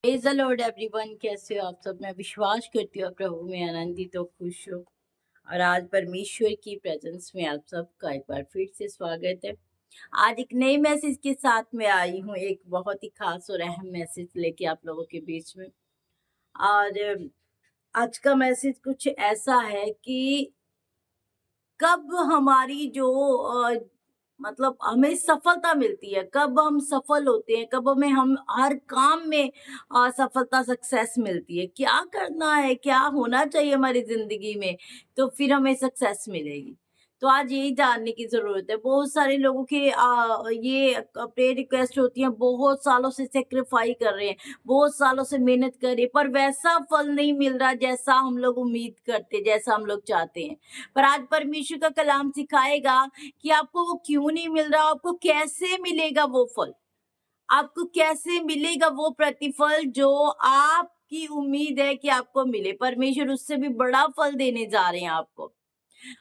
Praise the Lord everyone. कैसे हो आप सब? मैं विश्वास करती हूँ आप प्रभु में आनंदित हो, खुश हो। और आज परमेश्वर की प्रेजेंस में आप सबका एक बार फिर से स्वागत है। आज एक नए मैसेज के साथ में आई हूँ, एक बहुत ही खास और अहम मैसेज लेके आप लोगों के बीच में। और आज का मैसेज कुछ ऐसा है कि कब हमारी जो मतलब हमें सफलता मिलती है, कब हम सफल होते हैं, कब हमें हम हर काम में सफलता सक्सेस मिलती है, क्या करना है, क्या होना चाहिए हमारी ज़िंदगी में, तो फिर हमें सक्सेस मिलेगी। तो आज यही जानने की ज़रूरत है। बहुत सारे लोगों की ये प्रेयर रिक्वेस्ट होती है, बहुत सालों से सैक्रिफाई कर रहे हैं, बहुत सालों से मेहनत कर रहे हैं, पर वैसा फल नहीं मिल रहा जैसा हम लोग उम्मीद करते, जैसा हम लोग चाहते हैं। पर आज परमेश्वर का कलाम सिखाएगा कि आपको वो क्यों नहीं मिल रहा, आपको कैसे मिलेगा वो फल, आपको कैसे मिलेगा वो प्रतिफल जो आपकी उम्मीद है कि आपको मिले। परमेश्वर उससे भी बड़ा फल देने जा रहे हैं आपको।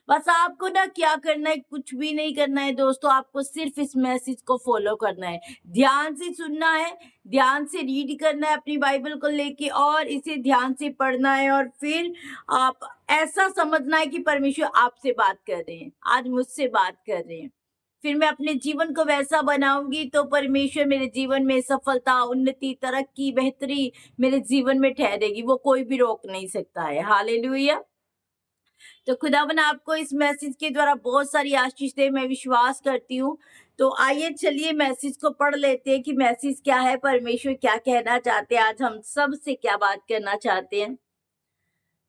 बस आपको ना क्या करना है, कुछ भी नहीं करना है दोस्तों, आपको सिर्फ इस मैसेज को फॉलो करना है, ध्यान से सुनना है, ध्यान से रीड करना है अपनी बाइबल को लेके और इसे ध्यान से पढ़ना है। और फिर आप ऐसा समझना है कि परमेश्वर आपसे बात कर रहे हैं, आज मुझसे बात कर रहे हैं। फिर मैं अपने जीवन को वैसा बनाऊंगी तो परमेश्वर मेरे जीवन में सफलता, उन्नति, तरक्की, बेहतरी मेरे जीवन में ठहरेगी, वो कोई भी रोक नहीं सकता है। हालेलुया। तो खुदावन आपको इस मैसेज के द्वारा बहुत सारी आशीष दे, मैं विश्वास करती हूँ। तो आइए चलिए मैसेज को पढ़ लेते हैं कि मैसेज क्या है, परमेश्वर क्या कहना चाहते हैं, आज हम सब से क्या बात करना चाहते हैं।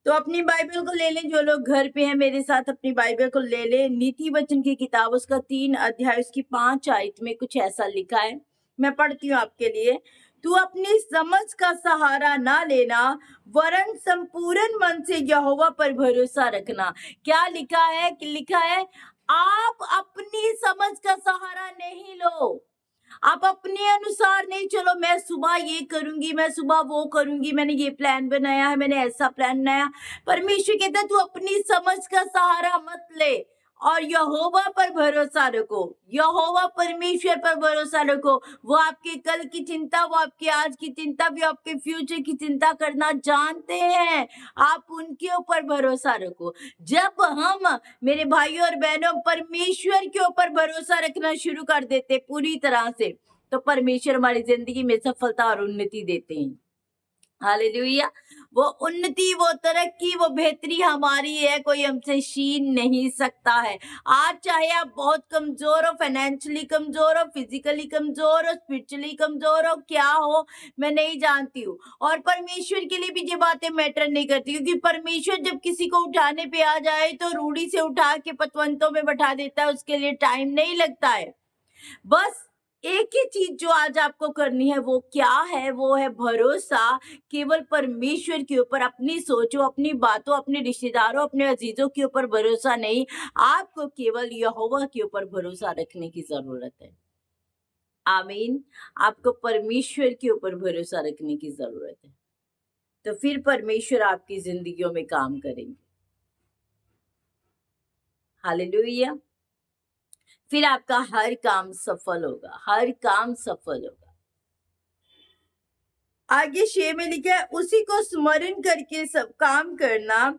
तो अपनी बाइबल को ले लें, जो लोग घर पे हैं मेरे साथ अपनी बाइबल को ले लें। नीति वचन की किताब उसका 3 अध्याय उसकी 5 आयत में कुछ ऐसा लिखा है, मैं पढ़ती हूँ आपके लिए। तू अपनी समझ का सहारा ना लेना, वरन संपूर्ण मन से यहोवा पर भरोसा रखना। क्या लिखा है कि लिखा है आप अपनी समझ का सहारा नहीं लो, आप अपने अनुसार नहीं चलो। मैं सुबह ये करूंगी, मैं सुबह वो करूंगी, मैंने ये प्लान बनाया है, मैंने ऐसा प्लान बनाया। परमेश्वर कहता है तू अपनी समझ का सहारा मत ले और यहोवा पर भरोसा रखो, यहोवा परमेश्वर पर भरोसा रखो। वो आपके कल की चिंता, वो आपके आज की चिंता, भी आपके फ्यूचर की चिंता करना जानते हैं। आप उनके ऊपर भरोसा रखो। जब हम मेरे भाइयों और बहनों परमेश्वर के ऊपर भरोसा रखना शुरू कर देते पूरी तरह से, तो परमेश्वर हमारी जिंदगी में सफलता और उन्नति देते हैं। हालेलुया। वो उन्नति, वो तरक्की, वो बेहतरी हमारी है, कोई हमसे छीन नहीं सकता है। आज चाहे आप बहुत कमजोर हो, फाइनेंशियली कमजोर हो, फिजिकली कमजोर हो, स्पिरिचुअली कमजोर हो, क्या हो मैं नहीं जानती हूँ। और परमेश्वर के लिए भी ये बातें मैटर नहीं करती, क्योंकि परमेश्वर जब किसी को उठाने पे आ जाए तो रूढ़ी से उठा के पतवंतों में बैठा देता है, उसके लिए टाइम नहीं लगता है। बस एक ही चीज जो आज आपको करनी है वो क्या है, वो है भरोसा केवल परमेश्वर के ऊपर। अपनी सोचो, अपनी बातों, अपने रिश्तेदारों, अपने अजीजों के ऊपर भरोसा नहीं, आपको केवल यहोवा के ऊपर भरोसा रखने की जरूरत है। आमीन। आपको परमेश्वर के ऊपर भरोसा रखने की जरूरत है, तो फिर परमेश्वर आपकी जिंदगियों में काम करेंगे। हालेलुया। फिर आपका हर काम सफल होगा, हर काम सफल होगा। आगे 6 में लिखा है उसी को स्मरण करके सब काम करना,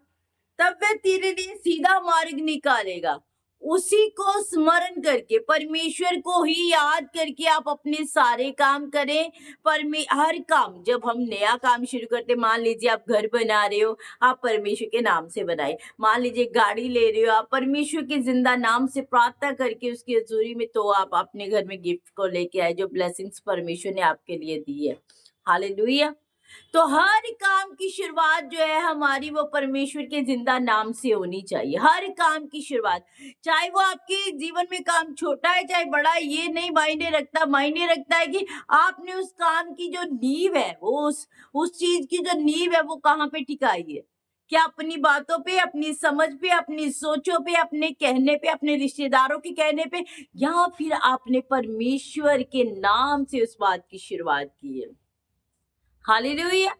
तब वह तेरे लिए सीधा मार्ग निकालेगा। उसी को स्मरण करके, परमेश्वर को ही याद करके आप अपने सारे काम करें। हर काम, जब हम नया काम शुरू करते, मान लीजिए आप घर बना रहे हो, आप परमेश्वर के नाम से बनाए। मान लीजिए गाड़ी ले रहे हो, आप परमेश्वर के जिंदा नाम से प्रार्थना करके उसकी हजूरी में, तो आप अपने घर में गिफ्ट को लेके आए जो ब्लेसिंग्स परमेश्वर ने आपके लिए दी है। हालेलुया। तो हर काम की शुरुआत जो है हमारी, वो परमेश्वर के जिंदा नाम से होनी चाहिए। हर काम की शुरुआत, चाहे वो आपके जीवन में काम छोटा है चाहे बड़ा है, ये नहीं मायने रखता। मायने रखता है कि आपने उस काम की जो नींव है, वो उस चीज की जो नींव है वो कहाँ पे टिकाई है। क्या अपनी बातों पे, अपनी समझ पे, अपनी सोचों पे, अपने कहने पे, अपने रिश्तेदारों के कहने पे, या फिर आपने परमेश्वर के नाम से उस बात की शुरुआत की है। हालेलुया।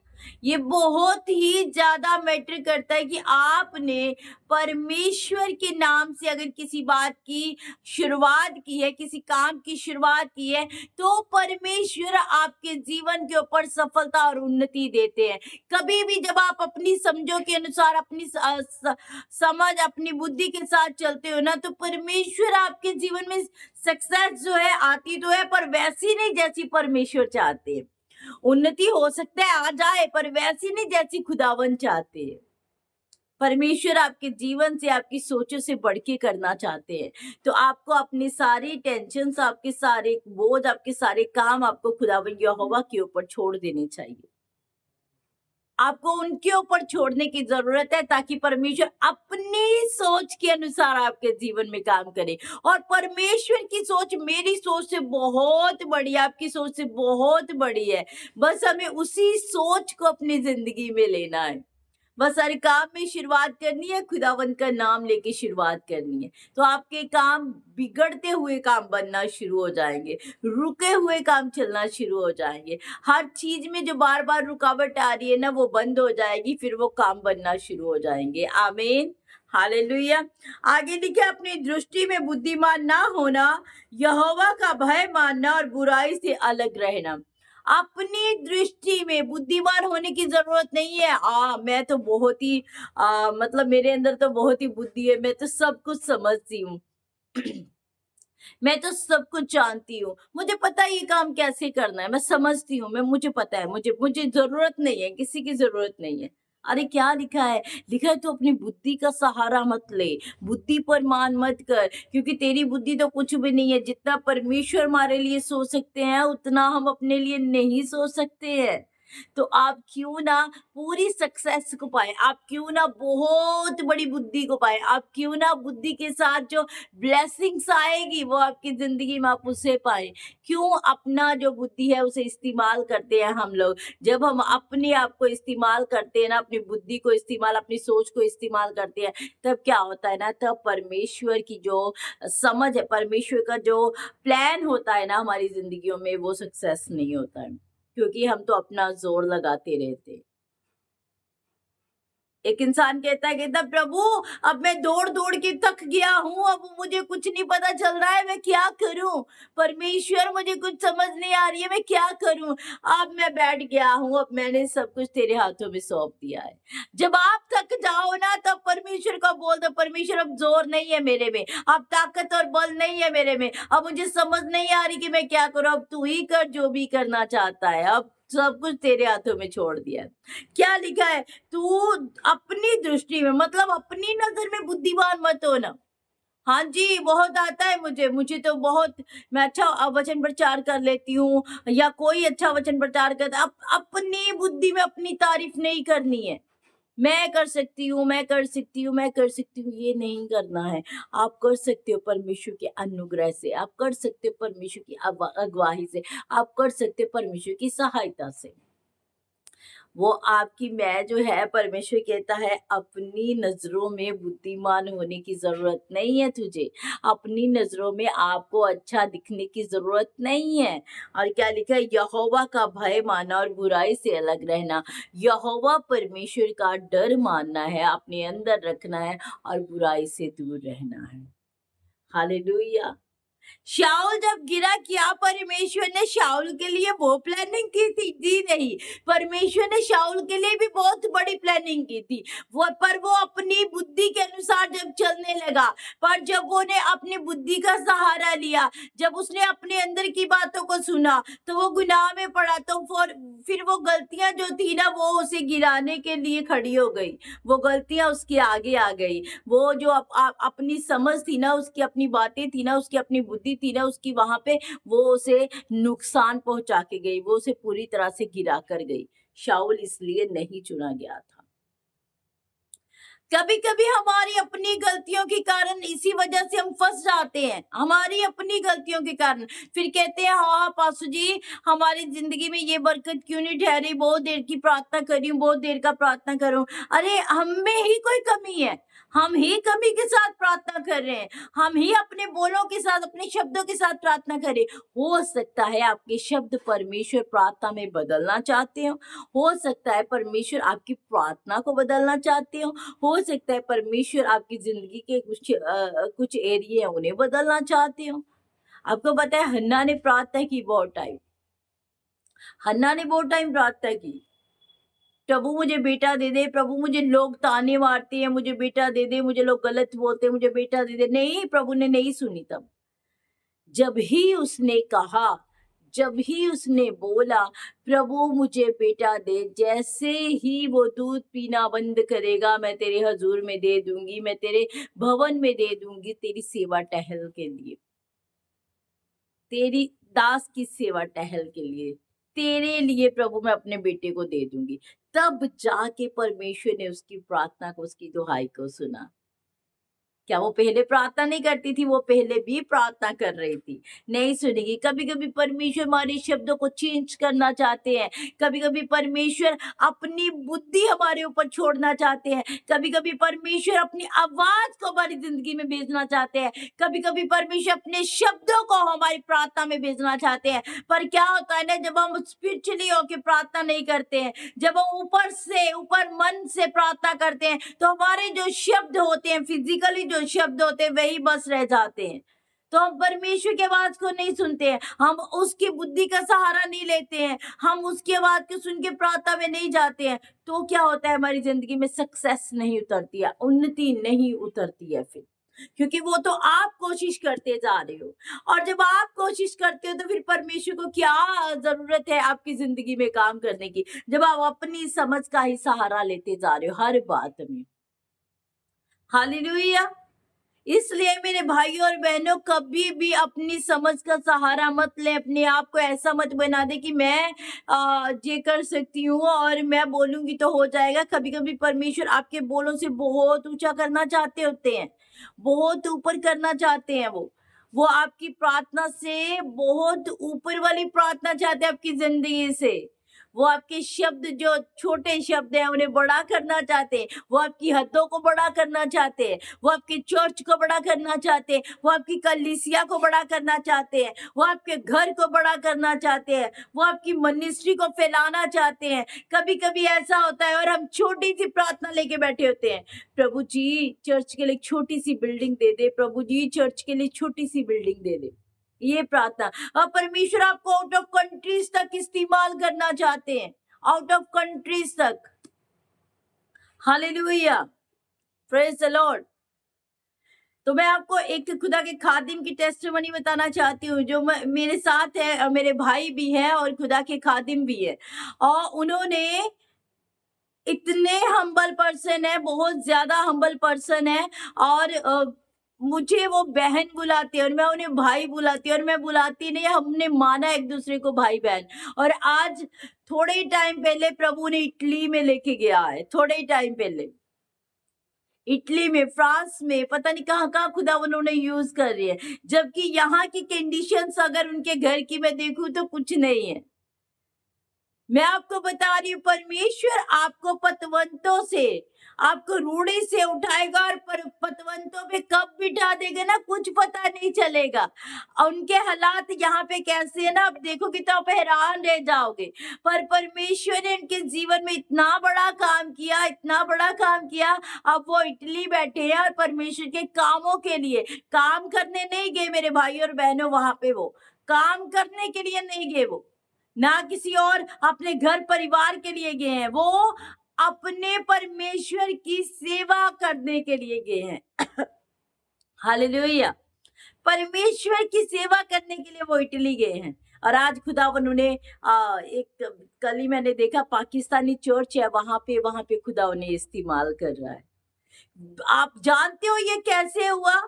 ये बहुत ही ज़्यादा मैटर करता है कि आपने परमेश्वर के नाम से अगर किसी बात की शुरुआत की है, किसी काम की शुरुआत की है, तो परमेश्वर आपके जीवन के ऊपर सफलता और उन्नति देते हैं। कभी भी जब आप अपनी समझों के अनुसार अपनी समझ, अपनी बुद्धि के साथ चलते हो ना, तो परमेश्वर आपके जीवन में सक्सेस जो है आती तो है, पर वैसी नहीं जैसी परमेश्वर चाहते हैं। उन्नति हो सकता है आ जाए, पर वैसी नहीं जैसी खुदावन चाहते हैं। परमेश्वर आपके जीवन से, आपकी सोचों से बढ़ के करना चाहते हैं। तो आपको अपनी सारी टेंशन, आपके सारे बोझ, आपके सारे काम आपको खुदावन यहोवा के ऊपर छोड़ देने चाहिए। आपको उनके ऊपर छोड़ने की जरूरत है, ताकि परमेश्वर अपनी सोच के अनुसार आपके जीवन में काम करे। और परमेश्वर की सोच मेरी सोच से बहुत बड़ी है, आपकी सोच से बहुत बड़ी है। बस हमें उसी सोच को अपनी जिंदगी में लेना है। बस हर काम में शुरुआत करनी है, खुदावंत का नाम लेके शुरुआत करनी है, तो आपके काम बिगड़ते हुए काम बनना शुरू हो जाएंगे, रुके हुए काम चलना शुरू हो जाएंगे। हर चीज में जो बार बार रुकावट आ रही है ना, वो बंद हो जाएगी, फिर वो काम बनना शुरू हो जाएंगे। आमीन, हालेलुया। आगे लिखे, अपनी दृष्टि में बुद्धिमान ना होना, यहोवा का भय मानना और बुराई से अलग रहना। अपनी दृष्टि में बुद्धिमान होने की जरूरत नहीं है। मैं तो बहुत ही मतलब मेरे अंदर तो बहुत ही बुद्धि है, मैं तो सब कुछ समझती हूँ। मैं तो सब कुछ जानती हूँ, मुझे पता है ये काम कैसे करना है, मैं समझती हूँ, मैं मुझे पता है, मुझे मुझे जरूरत नहीं है, किसी की जरूरत नहीं है। अरे क्या लिखा है? लिखा है तो अपनी बुद्धि का सहारा मत ले, बुद्धि पर मान मत कर, क्योंकि तेरी बुद्धि तो कुछ भी नहीं है। जितना परमेश्वर हमारे लिए सोच सकते हैं, उतना हम अपने लिए नहीं सोच सकते हैं। तो आप क्यों ना पूरी सक्सेस को पाए, आप क्यों ना बहुत बड़ी बुद्धि को पाए, आप क्यों ना बुद्धि के साथ जो ब्लेसिंग्स आएगी वो आपकी जिंदगी में आप उसे पाए। क्यों अपना जो बुद्धि है उसे इस्तेमाल करते हैं हम लोग। जब हम अपने आप को इस्तेमाल करते हैं ना, अपनी बुद्धि को इस्तेमाल, अपनी सोच को इस्तेमाल करते हैं, तब क्या होता है ना, तब परमेश्वर की जो समझ है, परमेश्वर का जो प्लान होता है ना हमारी जिंदगियों में, वो सक्सेस नहीं होता है, क्योंकि हम तो अपना जोर लगाते रहते हैं। एक इंसान कहता प्रभु, अब मैं दौड़ दौड़ के थक गया हूँ, अब मुझे कुछ नहीं पता चल रहा है, मैं क्या करूं? परमेश्वर, मुझे कुछ समझ नहीं आ रही है, मैं क्या करूं? अब मैं बैठ गया हूँ, अब मैंने सब कुछ तेरे हाथों में सौंप दिया है। जब आप थक जाओ ना, तब परमेश्वर को बोल दो, परमेश्वर अब जोर नहीं है मेरे में, अब ताकत और बल नहीं है मेरे में, अब मुझे समझ नहीं आ रही कि मैं क्या करूं, अब तू ही कर जो भी करना चाहता है, अब सब कुछ तेरे हाथों में छोड़ दिया है। क्या लिखा है? तू अपनी दृष्टि में, मतलब अपनी नजर में बुद्धिमान मत होना। हाँ जी, बहुत आता है मुझे, मुझे तो बहुत, मैं अच्छा वचन प्रचार कर लेती हूँ, या कोई अच्छा वचन प्रचार करता है, अपनी बुद्धि में अपनी तारीफ नहीं करनी है। मैं कर सकती हूँ, मैं कर सकती हूँ, मैं कर सकती हूँ, ये नहीं करना है। आप कर सकते हो परमेश्वर के अनुग्रह से, आप कर सकते हो परमेश्वर की अगुवाई से, आप कर सकते हो परमेश्वर की सहायता से। वो आपकी मैं जो है, परमेश्वर कहता है अपनी नजरों में बुद्धिमान होने की जरूरत नहीं है तुझे, अपनी नजरों में आपको अच्छा दिखने की जरूरत नहीं है। और क्या लिखा है? यहोवा का भय मानना और बुराई से अलग रहना। यहोवा परमेश्वर का डर मानना है, अपने अंदर रखना है, और बुराई से दूर रहना है। हालेलुया। शाऊल जब गिरा, क्या परमेश्वर ने शाऊल के लिए वो प्लानिंग की थी? जी नहीं। परमेश्वर ने शाऊल के लिए भी बहुत बड़ी प्लानिंग की थी, वो पर वो अपनी बुद्धि के अनुसार जब चलने लगा, पर जब वो ने अपनी बुद्धि का सहारा लिया, जब उसने अपने अंदर की बातों को सुना, तो वो गुनाह में पड़ा, तो फिर वो गलतियां जो थी ना, वो उसे गिराने के लिए खड़ी हो गई, वो गलतियां उसके आगे आ गई। वो जो अपनी समझ थी ना, उसकी अपनी बातें थी ना, उसकी अपनी बुद्धि थी ना, उसकी वहां पे वो उसे नुकसान पहुंचा के गई, वो उसे पूरी तरह से गिरा कर गई। शाऊल इसलिए नहीं चुना गया था। कभी कभी हमारी अपनी गलतियों के कारण इसी वजह से हम फंस जाते हैं, हमारी अपनी गलतियों के कारण। फिर कहते हैं हाँ पास्टर जी, हमारी जिंदगी में ये बरकत क्यों नहीं ठहरी, बहुत देर की प्रार्थना करी हूँ, बहुत देर का प्रार्थना करूँ। अरे हम में ही कोई कमी है, हम ही कमी के साथ प्रार्थना कर रहे हैं, हम ही अपने बोलों के साथ, अपने शब्दों के साथ प्रार्थना करें। हो सकता है आपके शब्द परमेश्वर प्रार्थना में बदलना चाहते हो सकता है परमेश्वर आपकी प्रार्थना को बदलना चाहते हो सकता है परमेश्वर आपकी जिंदगी के कुछ एरिया है उन्हें बदलना चाहते हो। आपको पता है हन्ना ने प्रार्थना की बहुत टाइम, हन्ना ने बहुत टाइम प्रार्थना की, प्रभु मुझे बेटा दे दे, प्रभु मुझे लोग ताने मारते हैं, मुझे बेटा दे दे, मुझे लोग गलत बोलते हैं, मुझे बेटा दे दे। नहीं, प्रभु ने नहीं सुनी। तब जब ही उसने कहा, जब ही उसने बोला प्रभु मुझे बेटा दे, जैसे ही वो दूध पीना बंद करेगा, मैं तेरे हजूर में दे दूंगी, मैं तेरे भवन में दे दूंगी, तेरी सेवा टहल के लिए, तेरी दास की सेवा टहल के लिए, तेरे लिए प्रभु मैं अपने बेटे को दे दूंगी। तब जाके परमेश्वर ने उसकी प्रार्थना को, उसकी दुहाई को सुना। क्या वो पहले प्रार्थना नहीं करती थी? वो पहले भी प्रार्थना कर रही थी, नहीं सुनेगी। कभी कभी परमेश्वर हमारे शब्दों को चेंज करना चाहते हैं, कभी कभी परमेश्वर अपनी बुद्धि हमारे ऊपर छोड़ना चाहते हैं, कभी कभी परमेश्वर अपनी आवाज को हमारी जिंदगी में भेजना चाहते हैं, कभी कभी परमेश्वर अपने शब्दों को हमारी प्रार्थना में भेजना चाहते हैं। पर क्या होता है ना, जब हम स्पिरिचुअली होकर प्रार्थना नहीं करते हैं, जब हम ऊपर से, ऊपर मन से प्रार्थना करते हैं, तो हमारे जो शब्द होते हैं, फिजिकली जो शब्द होते हैं, वही बस रह जाते हैं। तो हम परमेश्वर की आवाज को नहीं सुनते हैं, हम उसकी बुद्धि का सहारा नहीं लेते हैं, हम उसकी आवाज को सुन के प्रार्थना में नहीं जाते हैं। तो क्या होता है, हमारी जिंदगी में सक्सेस नहीं उतरती है, उन्नति नहीं उतरती है। फिर क्योंकि वो तो आप कोशिश करते जा रहे हो, और जब आप कोशिश करते हो तो फिर परमेश्वर को क्या जरूरत है आपकी जिंदगी में काम करने की, जब आप अपनी समझ का ही सहारा लेते जा रहे हो हर बात में। हालेलुया। इसलिए मेरे भाई और बहनों, कभी भी अपनी समझ का सहारा मत ले, अपने आप को ऐसा मत बना दे कि मैं ये कर सकती हूँ और मैं बोलूंगी तो हो जाएगा। कभी कभी परमेश्वर आपके बोलों से बहुत ऊंचा करना चाहते होते हैं, बहुत ऊपर करना चाहते हैं। वो आपकी प्रार्थना से बहुत ऊपर वाली प्रार्थना चाहते हैं आपकी जिंदगी से। वो आपके शब्द, जो छोटे शब्द हैं, उन्हें बड़ा करना चाहते हैं। वो आपकी हदों को बड़ा करना चाहते हैं, वो आपके चर्च को बड़ा करना चाहते हैं, वो आपकी कलीसिया को बड़ा करना चाहते हैं, वो आपके घर को बड़ा करना चाहते हैं, वो आपकी मिनिस्ट्री को फैलाना चाहते हैं। कभी कभी ऐसा होता है और हम छोटी सी प्रार्थना लेके बैठे होते हैं, प्रभु जी चर्च के लिए छोटी सी बिल्डिंग दे दे, प्रभु जी चर्च के लिए छोटी सी बिल्डिंग दे दे, ये प्रार्थना। अब परमेश्वर आपको आउट ऑफ कंट्रीज तक इस्तेमाल करना चाहते हैं, आउट ऑफ कंट्रीज तक। Hallelujah, praise the Lord. तो मैं आपको एक खुदा के खादिम की टेस्टिमनी बताना चाहती हूँ, जो मेरे साथ है, मेरे भाई भी हैं और खुदा के खादिम भी है। और उन्होंने इतने हम्बल पर्सन है, बहुत ज्यादा हम्बल पर्सन है, और मुझे वो बहन बुलाती है और मैं उन्हें भाई बुलाती हूँ, और मैं बुलाती नहीं, हमने माना एक दूसरे को भाई बहन। और आज थोड़े ही टाइम पहले प्रभु ने इटली में लेके गया है, थोड़े ही टाइम पहले इटली में, फ्रांस में, पता नहीं कहाँ कहाँ खुदा उन्होंने यूज कर रही है। जबकि यहाँ की कंडीशंस अगर उनके घर की मैं देखूं तो कुछ नहीं है। मैं आपको बता रही हूँ, परमेश्वर आपको पतवंतों से, आपको रूढ़ी से उठाएगा, और पतवंतों पे कब बिठा देगा ना, कुछ पता नहीं चलेगा। उनके हालात यहाँ पे कैसे है ना, आप देखोगे तो आप हैरान रह जाओगे। पर परमेश्वर ने उनके जीवन में इतना बड़ा काम किया, इतना बड़ा काम किया। अब वो इटली बैठे हैं और परमेश्वर के कामों के लिए, काम करने नहीं गए मेरे भाई और बहनों, वहां पे वो काम करने के लिए नहीं गए, वो ना किसी और अपने घर परिवार के लिए गए हैं, वो अपने परमेश्वर की सेवा करने के लिए गए हैं। हालेलुया, परमेश्वर की सेवा करने के लिए वो इटली गए हैं। और आज खुदावन उन्हें एक कल ही मैंने देखा, पाकिस्तानी चर्च है, वहां पे खुदा उन्हें इस्तेमाल कर रहा है। आप जानते हो ये कैसे हुआ?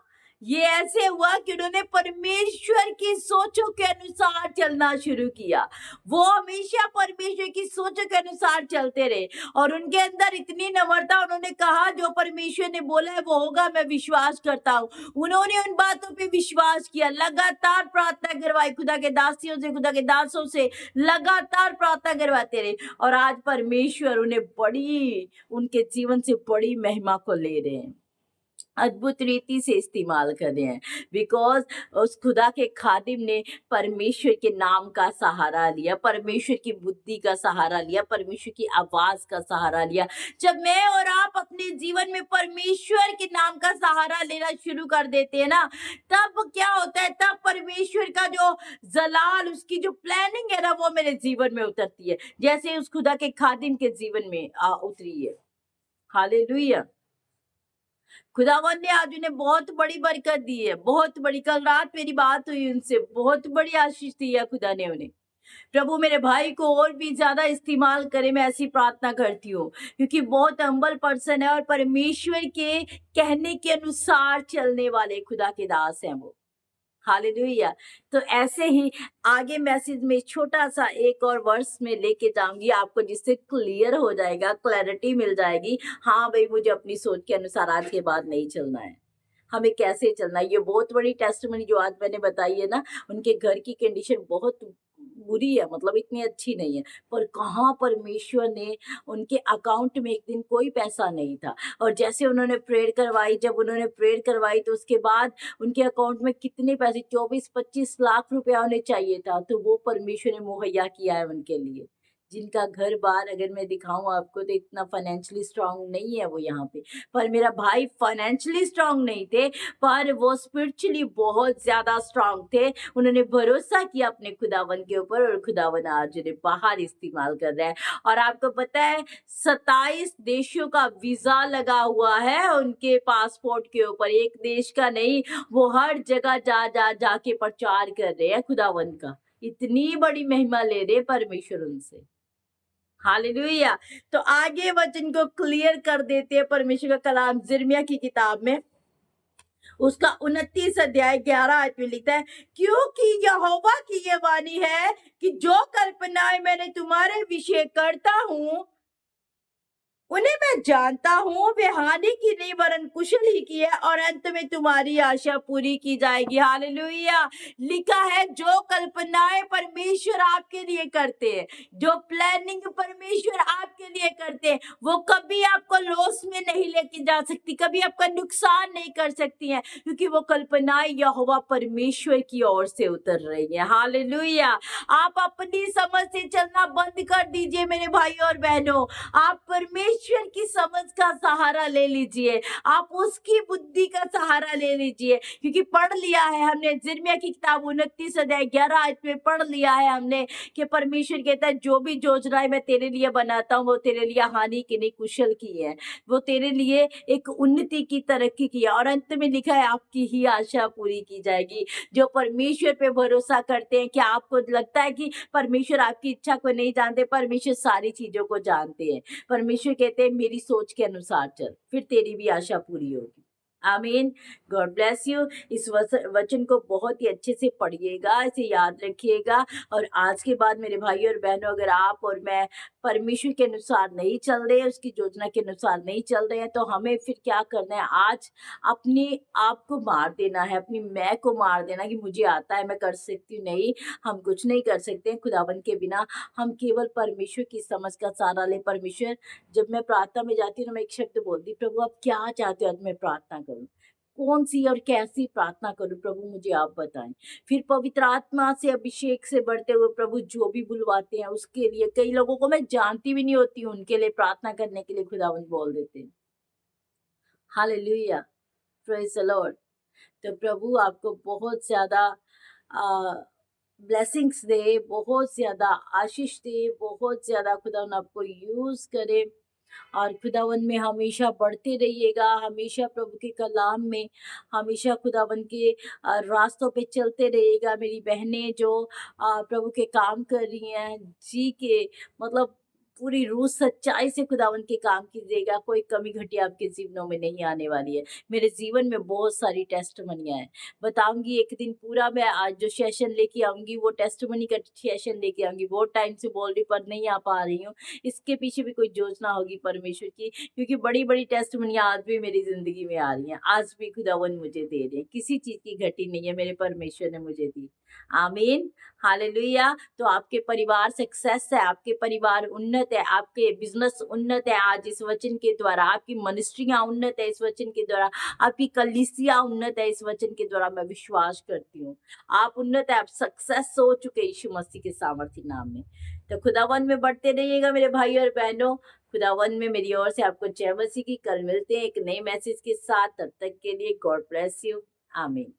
ये ऐसे हुआ कि उन्होंने परमेश्वर की सोचों के अनुसार चलना शुरू किया। वो हमेशा परमेश्वर की सोचों के अनुसार चलते रहे और उनके अंदर इतनी नम्रता, उन्होंने कहा जो परमेश्वर ने बोला है वो होगा, मैं विश्वास करता हूँ। उन्होंने उन बातों पे विश्वास किया, लगातार प्रार्थना करवाई, खुदा के दासियों से, खुदा के दासों से लगातार प्रार्थना करवाते रहे और आज परमेश्वर उन्हें बड़ी, उनके जीवन से बड़ी महिमा को ले रहे हैं, अद्भुत रीति से इस्तेमाल कर रहे हैं। बिकॉज उस खुदा के खादिम ने परमेश्वर के नाम का सहारा लिया, परमेश्वर की बुद्धि का सहारा लिया, परमेश्वर की आवाज का सहारा लिया। जब मैं और आप अपने जीवन में परमेश्वर के नाम का सहारा लेना शुरू कर देते हैं ना, तब क्या होता है, तब परमेश्वर का जो जलाल, उसकी जो प्लानिंग है ना, वो मेरे जीवन में उतरती है, जैसे उस खुदा के खादिम के जीवन में उतरी है। हालेलुया। खुदावन ने आज उन्हें बहुत बड़ी बरकत दी है, बहुत बड़ी। कल रात मेरी बात हुई उनसे, बहुत बड़ी आशीष दी है खुदा ने उन्हें। प्रभु मेरे भाई को और भी ज्यादा इस्तेमाल करे, मैं ऐसी प्रार्थना करती हूँ, क्योंकि बहुत हम्बल पर्सन है और परमेश्वर के कहने के अनुसार चलने वाले खुदा के दास हैं वो। हालेलुया। तो ऐसे ही आगे मैसेज में छोटा सा एक और वर्स में लेके जाऊंगी आपको, जिससे क्लियर हो जाएगा, क्लैरिटी मिल जाएगी। हाँ भाई, मुझे अपनी सोच के अनुसार आज के बाद नहीं चलना है, हमें कैसे चलना है। ये बहुत बड़ी टेस्टिमनी जो आज मैंने बताई है ना, उनके घर की कंडीशन बहुत बुरी है, मतलब इतनी अच्छी नहीं है, पर कहाँ परमेश्वर ने, उनके अकाउंट में एक दिन कोई पैसा नहीं था और जैसे उन्होंने प्रेयर करवाई, जब उन्होंने प्रेयर करवाई तो उसके बाद उनके अकाउंट में कितने पैसे, 24-25 लाख रुपया उन्हें चाहिए था, तो वो परमेश्वर ने मुहैया किया है उनके लिए। जिनका घर बार अगर मैं दिखाऊं आपको तो इतना फाइनेंशियली स्ट्रांग नहीं है वो यहाँ पे, पर मेरा भाई फाइनेंशियली स्ट्रांग नहीं थे, पर वो स्पिरिचुअली बहुत ज्यादा स्ट्रांग थे। उन्होंने भरोसा किया अपने खुदावन के ऊपर और खुदावन आज उन्हें बाहर इस्तेमाल कर रहा है। और आपको पता है 27 देशों का वीजा लगा हुआ है उनके पासपोर्ट के ऊपर, एक देश का नहीं, वो हर जगह जा जा जाके प्रचार कर रहे हैं खुदावन का। इतनी बड़ी महिमा ले रहे परमेश्वर उनसे। हालेलुया। तो आगे वचन को क्लियर कर देते हैं परमेश्वर का कलाम यिर्मयाह की किताब में, उसका 29 अध्याय 11 आयत में लिखता है, क्योंकि यहोवा की ये वाणी है कि जो कल्पनाएं मैंने तुम्हारे विषय करता हूँ उन्हें मैं जानता हूँ, वे हानि की नहीं वरन कुशल ही की है और अंत में तुम्हारी आशा पूरी की जाएगी। हालेलुया। लिखा है जो कल्पनाएं परमेश्वर आपके लिए करते हैं, जो प्लानिंग परमेश्वर आपके लिए करते हैं, वो कभी आपको लॉस में नहीं लेके जा सकती, कभी आपका नुकसान नहीं कर सकती हैं, क्योंकि वो कल्पनाएं यहोवा परमेश्वर की ओर से उतर रही है। हालेलुया। आप अपनी समझ से चलना बंद कर दीजिए मेरे भाई और बहनों, आप परमेश्वर की समझ का सहारा ले लीजिए, आप उसकी बुद्धि का सहारा ले लीजिए, क्योंकि पढ़ लिया है हमने यिर्मयाह की किताब 29 अध्याय 11 आयत में पढ़ लिया है हमने कि परमेश्वर कहता है जो भी योजनाएं मैं तेरे लिए बनाता हूँ वो तेरे लिए हानि की नहीं कुशल की है, वो तेरे लिए एक उन्नति की, तरक्की की है। और अंत में लिखा है आपकी ही आशा पूरी की जाएगी। जो परमेश्वर पे भरोसा करते हैं, क्या आपको लगता है कि परमेश्वर आपकी इच्छा को नहीं जानते? परमेश्वर सारी चीजों को जानते हैं। परमेश्वर कहते हैं मेरी सोच के अनुसार चल, फिर तेरी भी आशा पूरी होगी। आमीन। God bless you. इस वचन को बहुत ही अच्छे से पढ़िएगा, इसे याद रखिएगा। और आज के बाद मेरे भाई और बहनों, अगर आप और मैं परमेश्वर के अनुसार नहीं चल रहे, उसकी योजना के अनुसार नहीं चल रहे हैं, तो हमें फिर क्या करना है? आज अपने आप को मार देना है, अपनी मैं को मार देना कि मुझे आता है, मैं कर सकती हूँ। नहीं, हम कुछ नहीं कर सकते हैं खुदावन के बिना। हम केवल परमेश्वर की समझ का सहारा ले। परमेश्वर, जब मैं प्रार्थना में जाती हूँ ना, मैं एक शब्द बोलती, प्रभु आप क्या चाहते हो आज मैं प्रार्थना करूँ, कौन सी और कैसी प्रार्थना करूं प्रभु, मुझे आप बताएं। फिर पवित्र आत्मा से, अभिषेक से बढ़ते हुए प्रभु जो भी बुलवाते हैं उसके लिए, कई लोगों को मैं जानती भी नहीं होती हूँ, उनके लिए प्रार्थना करने के लिए खुदावंद बोल देते हैं। Hallelujah, praise the Lord. तो प्रभु आपको बहुत ज्यादा ब्लेसिंग्स दे, बहुत ज्यादा आशीष दे, बहुत ज्यादा खुदावन आपको यूज करे और खुदावन में हमेशा बढ़ते रहिएगा, हमेशा प्रभु के कलाम में, हमेशा खुदावन के रास्तों पे चलते रहिएगा। मेरी बहनें जो प्रभु के काम कर रही हैं, जी के मतलब पूरी रूह सच्चाई से खुदावन के काम कीजिएगा, कोई कमी घटी आपके जीवनों में नहीं आने वाली है। मेरे जीवन में बहुत सारी टेस्टमनियाँ हैं, बताऊँगी एक दिन पूरा। मैं आज जो सेशन लेके आऊँगी वो टेस्टमनी का सेशन लेके आऊँगी। बहुत टाइम से बोल रही पर नहीं आ पा रही हूँ। इसके पीछे भी कोई योजना होगी परमेश्वर की, क्योंकि बड़ी-बड़ी टेस्टमनियाँ आज भी मेरी ज़िंदगी में आ रही हैं। आज भी खुदावन मुझे दे रहे हैं, किसी चीज़ की घटी नहीं है, मेरे परमेश्वर ने मुझे दी। आमीन, हालेलुया। तो आपके परिवार सक्सेस है, आपके परिवार उन्नत है, आपके बिजनेस उन्नत है आज इस वचन के द्वारा, आपकी मिनिस्ट्रियाँ उन्नत है इस वचन के द्वारा, आपकी कलीसिया उन्नत है इस वचन के द्वारा। मैं विश्वास करती हूँ आप उन्नत है, आप सक्सेस हो चुके यीशु मसीह के सामर्थ्य नाम में। तो खुदावन में बढ़ते रहिएगा मेरे भाई और बहनों। खुदावन में मेरी ओर से आपको जय मसीह की। कल मिलते हैं एक नए मैसेज के साथ, तब तक के लिए गॉड ब्लेस यू। आमीन।